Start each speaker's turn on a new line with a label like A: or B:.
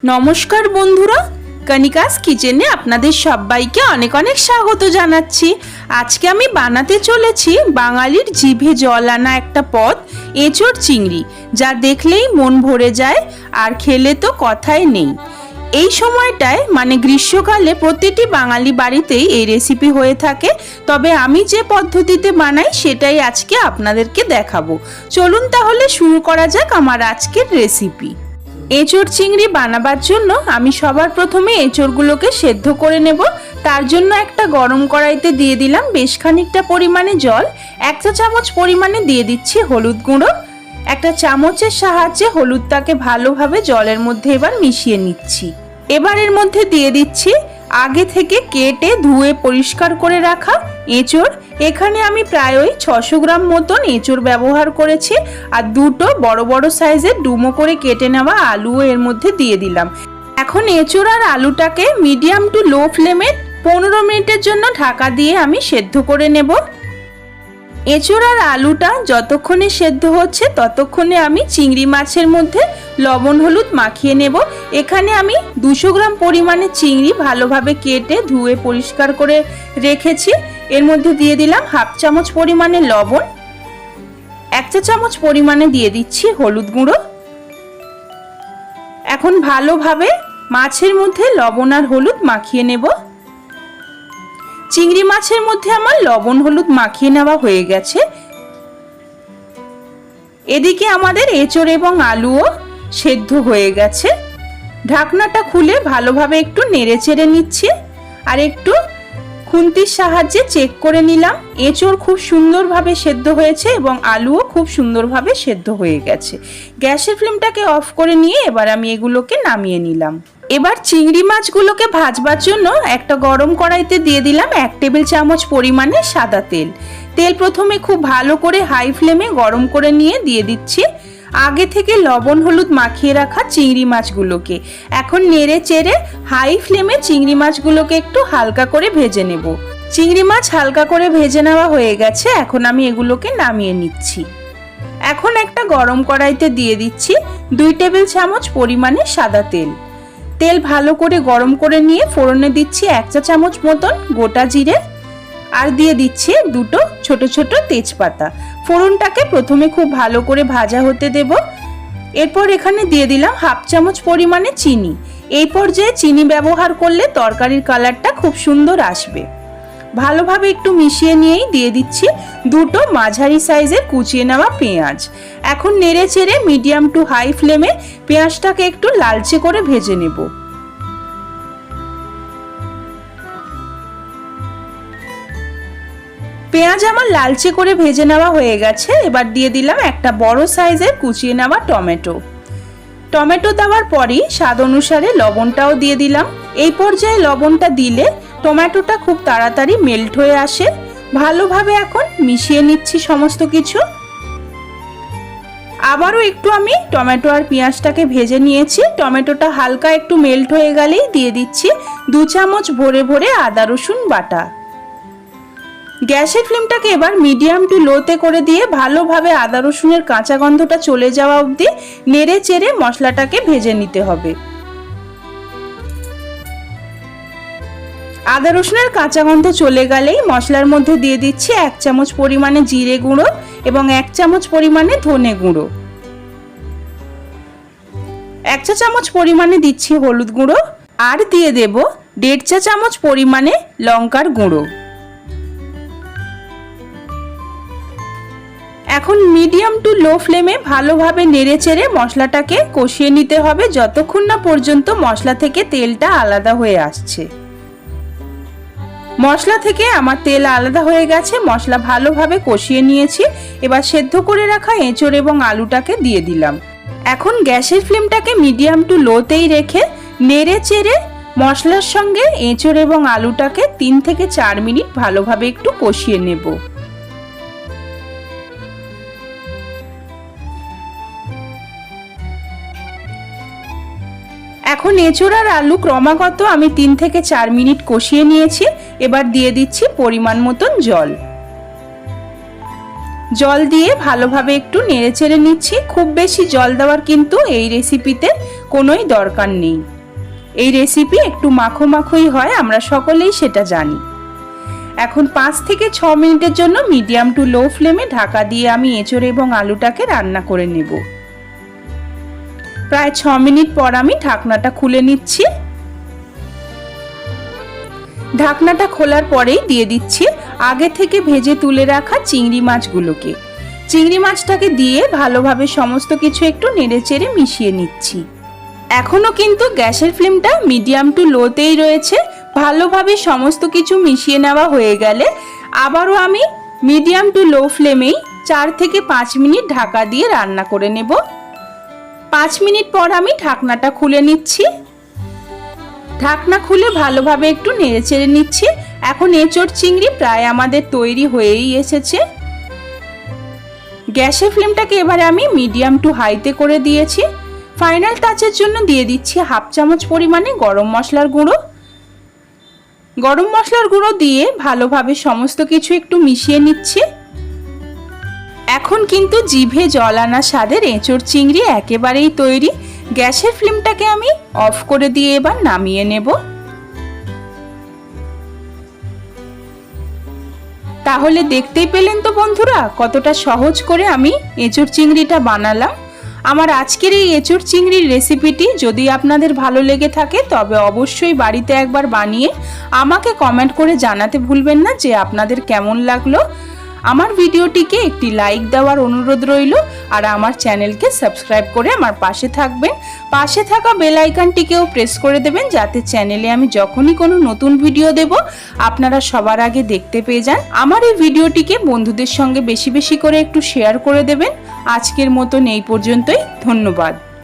A: নমস্কার বন্ধুরা, কণিকাস কিচেনে আপনাদের সবাইকে অনেক অনেক স্বাগত জানাচ্ছি। আজকে আমি বানাতে চলেছি বাঙালির জিভে জল আনা একটা পদ, এঁচোড় চিংড়ি, যা দেখলেই মন ভরে যায় আর খেলে তো কথাই নেই। এই সময়টায় মানে গ্রীষ্মকালে প্রতিটি বাঙালি বাড়িতেই এই রেসিপি হয়ে থাকে, তবে আমি যে পদ্ধতিতে বানাই সেটাই আজকে আপনাদেরকে দেখাবো। চলুন তাহলে শুরু করা যাক আমার আজকের রেসিপি। এঁচোড় চিংড়ি বানাবার জন্য আমি সবার প্রথমে এঁচোড়গুলোকে সেদ্ধ করে নেব। তার জন্য একটা গরম কড়াইতে দিয়ে দিলাম বেশ খানিকটা পরিমাণে জল। 1 চা চামচ পরিমাণে দিয়ে দিচ্ছি হলুদ গুঁড়ো। একটা চামচের সাহায্যে হলুদটাকে ভালোভাবে জলের মধ্যে এবার মিশিয়ে নিচ্ছি। এবার এর মধ্যে দিয়ে দিচ্ছি আগে থেকে কেটে ধুয়ে পরিষ্কার করে রাখা এঁচোড়। এখানে আমি প্রায় 600 গ্রাম মতন এঁচোড় ব্যবহার করেছি, আর দুটো বড় বড় সাইজের ডুমো করে কেটে নেওয়া আলুও এর মধ্যে দিয়ে দিলাম। এখন এঁচোড় আর আলুটাকে মিডিয়াম টু লো ফ্লেমে 15 মিনিটের জন্য ঢাকা দিয়ে আমি সেদ্ধ করে নেব। এঁচোড় আর আলুটা যতক্ষণে সেদ্ধ হচ্ছে ততক্ষণে আমি চিংড়ি মাছের মধ্যে লবণ হলুদ মাখিয়ে নেব। এখানে আমি 200 গ্রাম পরিমাণে চিংড়ি ভালোভাবে কেটে ধুয়ে পরিষ্কার করে রেখেছি। এর মধ্যে দিয়ে দিলাম 1/2 চামচ পরিমাণে লবণ, 1 চা চামচ পরিমাণে দিয়ে দিচ্ছি হলুদ গুঁড়ো। এখন ভালোভাবে মাছের মধ্যে লবণ আর হলুদ মাখিয়ে নেব। চিংড়ি মাছের মধ্যে আমার লবণ হলুদ মাখিয়ে নেওয়া হয়ে গেছে। এদিকে আমাদের এঁচোড় এবং আলুও সেদ্ধ হয়ে গেছে। ঢাকনাটা খুলে ভালোভাবে একটু নেড়েচেড়ে নিচ্ছি আর একটু খুন্তির সাহায্যে চেক করে নিলাম। এঁচোড় খুব সুন্দরভাবে সেদ্ধ হয়েছে এবং আলুও খুব সুন্দরভাবে সেদ্ধ হয়ে গেছে। গ্যাসের ফ্লেমটাকে অফ করে নিয়ে এবার আমি এগুলোকে নামিয়ে নিলাম। এবার চিংড়ি মাছগুলোকে ভাজবার জন্য একটা গরম কড়াইতে দিয়ে দিলাম 1 টেবিল চামচ পরিমাণে সাদা তেল। তেল প্রথমে খুব ভালো করে হাই ফ্লেমে গরম করে নিয়ে দিয়ে দিচ্ছি আগে থেকে লবণ হলুদ মাখিয়ে রাখা চিংড়ি মাছগুলোকে। এখন নেড়ে চেড়ে হাই ফ্লেমে চিংড়ি মাছগুলোকে একটু হালকা করে ভেজে নেব। চিংড়ি মাছ হালকা করে ভেজে নেওয়া হয়ে গেছে, এখন আমি এগুলোকে নামিয়ে নিচ্ছি। এখন একটা গরম কড়াইতে দিয়ে দিচ্ছি 2 টেবিল চামচ পরিমাণে সাদা তেল। তেল ভালো করে গরম করে নিয়ে ফোড়নে দিচ্ছি 1 চা চামচ মতন গোটা জিরে আর দিয়ে দিচ্ছি 2টো ছোট ছোট তেজপাতা। ফোড়নটাকে প্রথমে খুব ভালো করে ভাজা হতে দেব। এরপর এখানে দিয়ে দিলাম 1/2 চামচ পরিমাণে চিনি। এই পর্যায়ে চিনি ব্যবহার করলে তরকারির কালারটা খুব সুন্দর আসবে। ভালোভাবে একটু মিশিয়ে নিয়েই দিয়ে দিচ্ছি 2টো মাঝারি সাইজের কুচিয়ে নেওয়া পেঁয়াজ। এখন নেড়ে চেড়ে মিডিয়াম টু হাই ফ্লেমে পেঁয়াজটাকে একটু লালচে করে ভেজে নেব। পেঁয়াজ আমার লালচে করে ভেজে নেওয়া হয়ে গেছে। এবার দিয়ে দিলাম একটা বড় সাইজের কুচিয়ে নেওয়া টমেটো। টমেটো দেওয়ার পরই স্বাদ অনুসারে লবণটাও দিয়ে দিলাম। এই পর্যায়ে লবণটা দিলে টমেটোটা খুব তাড়াতাড়ি মেল্ট হয়ে আসে। ভালোভাবে এখন মিশিয়ে নিচ্ছি সমস্ত কিছু। আবারও একটু আমি টমেটো আর পেঁয়াজটাকে ভেজে নিয়েছি। টমেটোটা হালকা একটু মেল্ট হয়ে গেলেই দিয়ে দিচ্ছি 2 চামচ ভরে ভরে আদা রসুন বাটা। গ্যাসের ফ্লেমটাকে এবার মিডিয়াম টু লোতে করে দিয়ে ভালোভাবে আদা রসুনের কাঁচা গন্ধটা চলে যাওয়া অবধি নেড়ে চেড়ে মশলাটাকে ভেজে নিতে হবে। আদা রসুনের কাঁচা গন্ধ চলে গেলেই মশলার মধ্যে দিয়ে দিচ্ছি 1 চামচ পরিমাণে জিরে গুঁড়ো এবং 1 চামচ পরিমাণে ধনে গুঁড়ো। 1 চা চামচ পরিমাণে দিচ্ছি হলুদ গুঁড়ো আর দিয়ে দেব 1.5 চা চামচ পরিমাণে লঙ্কার গুঁড়ো। এখন মিডিয়াম টু লো ফ্লেমে ভালোভাবে নেড়ে চেড়ে মশলাটাকে কষিয়ে নিতে হবে যতক্ষণ না পর্যন্ত মশলা থেকে তেলটা আলাদা হয়ে আসছে। মশলা থেকে আমার তেল আলাদা হয়ে গেছে, মশলা ভালোভাবে কষিয়ে নিয়েছি। এবার সেদ্ধ করে রাখা এঁচোড় এবং আলুটাকে দিয়ে দিলাম। এখন গ্যাসের ফ্লেমটাকে মিডিয়াম টু লোতেই রেখে নেড়ে চেড়ে মশলার সঙ্গে এঁচোড় এবং আলুটাকে 3 থেকে 4 মিনিট ভালোভাবে একটু কষিয়ে নেব। এখন এঁচোড় আর আলু ক্রমাগত আমি 3 থেকে 4 মিনিট কষিয়ে নিয়েছি। এবার দিয়ে দিচ্ছি পরিমাণ মতন জল। জল দিয়ে ভালোভাবে একটু নেড়েচেড়ে নিচ্ছি। খুব বেশি জল দেওয়ার কিন্তু এই রেসিপিতে কোনোই দরকার নেই। এই রেসিপি একটু মাখো মাখোই হয়, আমরা সকলেই সেটা জানি। এখন 5 থেকে 6 মিনিটের জন্য মিডিয়াম টু লো ফ্লেমে ঢাকা দিয়ে আমি এঁচড় এবং আলুটাকে রান্না করে নেব। প্রায় 6 মিনিট পর আমি ঢাকনাটা খুলে নিচ্ছি। ঢাকনাটা খোলার পরেই দিয়ে দিচ্ছি আগে থেকে ভেজে তুলে রাখা চিংড়ি মাছগুলোকে। চিংড়ি মাছটাকে দিয়ে ভালোভাবে সমস্ত কিছু একটু নেড়েচেড়ে মিশিয়ে নিচ্ছি। এখনো কিন্তু গ্যাসের ফ্লেমটা মিডিয়াম টু লোতেই রয়েছে। ভালোভাবে সমস্ত কিছু মিশিয়ে নেওয়া হয়ে গেলে আবারও আমি মিডিয়াম টু লো ফ্লেমেই 4 থেকে 5 মিনিট ঢাকা দিয়ে রান্না করে নেব। 5 মিনিট পর আমি ঢাকনাটা খুলে নিচ্ছি। ঢাকনা খুলে ভালোভাবে একটু নেড়েচেড়ে নিচ্ছি। এখন এঁচড় চিংড়ি প্রায় আমাদের তৈরি হয়েই এসেছে। গ্যাসের ফ্লেমটাকে এবারে আমি মিডিয়াম টু হাইতে করে দিয়েছি। ফাইনাল টাচের জন্য দিয়ে দিচ্ছি 1/2 চামচ পরিমাণে গরম মশলার গুঁড়ো। গরম মশলার গুঁড়ো দিয়ে ভালোভাবে সমস্ত কিছু একটু মিশিয়ে নিচ্ছি। এখন কিন্তু জিভে জল আনা স্বাদের এঁচড় চিংড়ি একেবারেই তৈরি। গ্যাসের ফ্লেমটাকে আমি অফ করে দিয়ে এবার নামিয়ে নেব। তাহলে দেখতেই পেলেন তো বন্ধুরা কতটা সহজ করে আমি এঁচড় চিংড়িটা বানালাম। আমার আজকের এই এঁচড় চিংড়ির রেসিপিটি যদি আপনাদের ভালো লেগে থাকে তবে অবশ্যই বাড়িতে একবার বানিয়ে আমাকে কমেন্ট করে জানাতে ভুলবেন না যে আপনাদের কেমন লাগলো। আমার ভিডিওটিকে একটি লাইক দেওয়ার অনুরোধ রইল আর আমার চ্যানেলকে সাবস্ক্রাইব করে আমার পাশে থাকবেন। পাশে থাকা বেল আইকনটিকেও প্রেস করে দেবেন যাতে চ্যানেলে আমি যখনই কোনো নতুন ভিডিও দেব আপনারা সবার আগে দেখতে পেয়ে যান। আমার এই ভিডিওটিকে বন্ধুদের সঙ্গে বেশি বেশি করে একটু শেয়ার করে দেবেন। আজকের মতন এই পর্যন্তই, ধন্যবাদ।